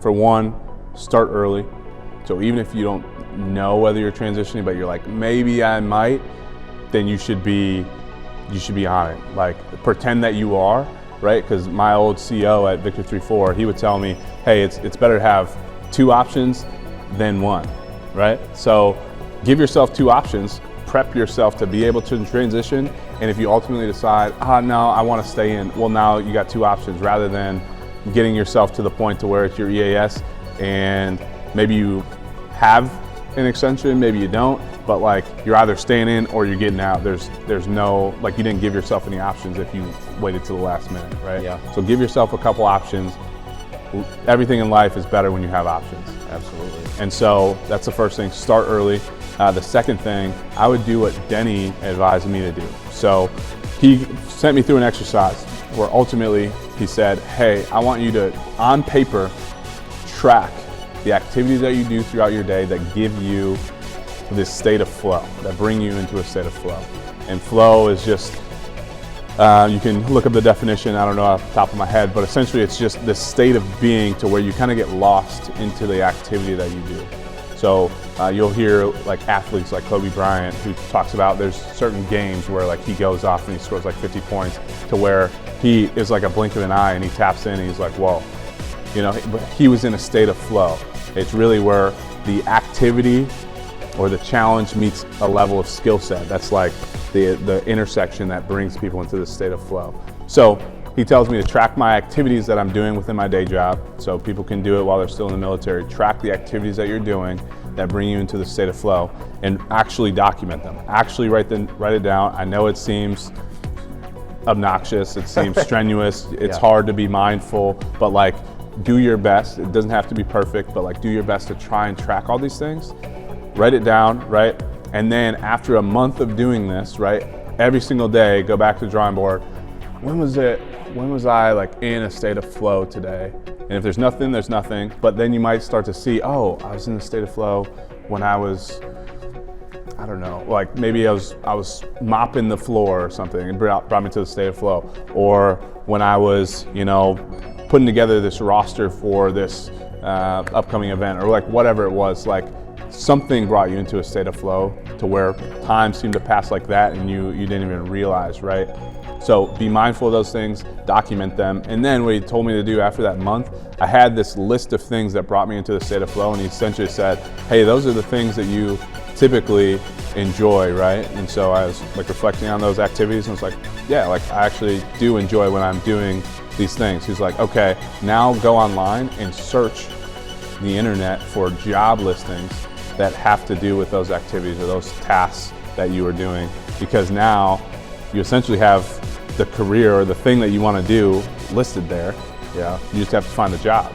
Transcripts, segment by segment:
for one, start early. So even if you don't know whether you're transitioning, but you're like, maybe I might, then you should be on it. Like, pretend that you are, right? Because my old CEO at VetBizTV, he would tell me, hey, it's better to have 2 options than 1, right? So give yourself 2 options, prep yourself to be able to transition, and if you ultimately decide, no, I want to stay in, well, now you got 2 options rather than getting yourself to the point to where it's your EAS and maybe you have an extension, maybe you don't, but like you're either staying in or you're getting out. There's no, like, you didn't give yourself any options if you waited to the last minute, right? Yeah. So give yourself a couple options. Everything in life is better when you have options. Absolutely. And so that's the first thing, start early. The second thing, I would do what Denny advised me to do. So he sent me through an exercise where ultimately he said, hey, I want you to, on paper, track the activities that you do throughout your day that give you this state of flow, that bring you into a state of flow. And flow is just, you can look up the definition, I don't know off the top of my head, but essentially it's just this state of being to where you kind of get lost into the activity that you do. So you'll hear like athletes like Kobe Bryant who talks about there's certain games where like he goes off and he scores like 50 points to where he is like a blink of an eye and he taps in and he's like, whoa. You know, he was in a state of flow. It's really where the activity or the challenge meets a level of skill set. That's like the intersection that brings people into this state of flow. So he tells me to track my activities that I'm doing within my day job, so people can do it while they're still in the military. Track the activities that you're doing that bring you into the state of flow and actually document them. Actually write it down. I know it seems obnoxious, it seems strenuous, it's hard to be mindful, but like, do your best. It doesn't have to be perfect, but like do your best to try and track all these things. Write it down, right? And then after a month of doing this, right, every single day, go back to the drawing board. When was I like in a state of flow today? And if there's nothing, there's nothing. But then you might start to see, oh, I was in a state of flow when I was, I don't know, like maybe I was mopping the floor or something and brought me to the state of flow. Or when I was, you know, putting together this roster for this upcoming event, or like whatever it was, like something brought you into a state of flow to where time seemed to pass like that and you didn't even realize, right? So be mindful of those things, document them. And then what he told me to do after that month, I had this list of things that brought me into the state of flow, and he essentially said, hey, those are the things that you typically enjoy, right? And so I was like reflecting on those activities and was like, yeah, like I actually do enjoy when I'm doing these things. He's like, okay, now go online and search the internet for job listings that have to do with those activities or those tasks that you are doing, because now you essentially have the career or the thing that you want to do listed there. Yeah, you just have to find a job.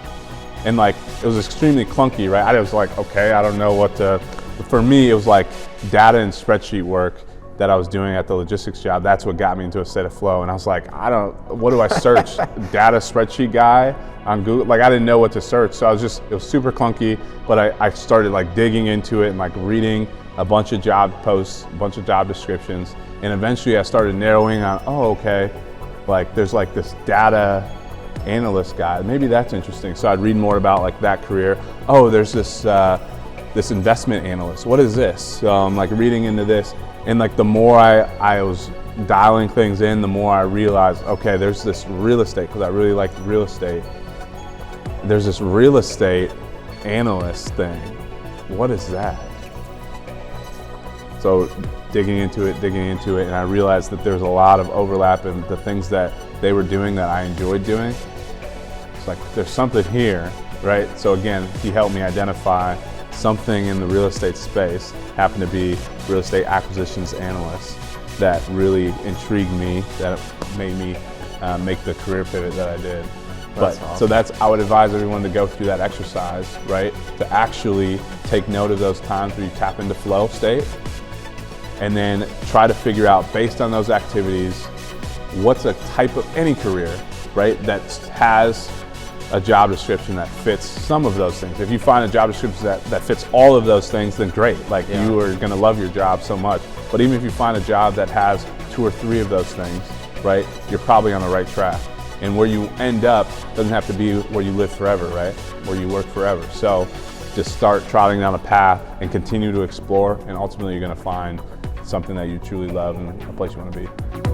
And like, it was extremely clunky, right? I was like, okay, I don't know what to, for me, it was like data and spreadsheet work that I was doing at the logistics job. That's what got me into a state of flow. And I was like, what do I search? Data spreadsheet guy on Google? Like, I didn't know what to search. So it was super clunky, but I started like digging into it and like reading a bunch of job posts, a bunch of job descriptions. And eventually I started narrowing on, oh, okay, like there's like this data analyst guy. Maybe that's interesting. So I'd read more about like that career. Oh, there's this investment analyst. What is this? So I'm like reading into this. And like the more I was dialing things in, the more I realized, okay, there's this real estate, because I really like real estate. There's this real estate analyst thing. What is that? So digging into it, and I realized that there's a lot of overlap in the things that they were doing that I enjoyed doing. It's like, there's something here, right? So again, he helped me identify something in the real estate space, happened to be real estate acquisitions analyst, that really intrigued me, that made me make the career pivot that I did. Awesome. So I would advise everyone to go through that exercise, right? To actually take note of those times where you tap into flow state, and then try to figure out, based on those activities, what's a type of any career, right, that has a job description that fits some of those things. If you find a job description that fits all of those things, then great. Like, you are gonna love your job so much. But even if you find a job that has 2 or 3 of those things, right, you're probably on the right track. And where you end up doesn't have to be where you live forever, right? Where you work forever. So just start trotting down a path and continue to explore, and ultimately you're gonna find something that you truly love and a place you wanna be.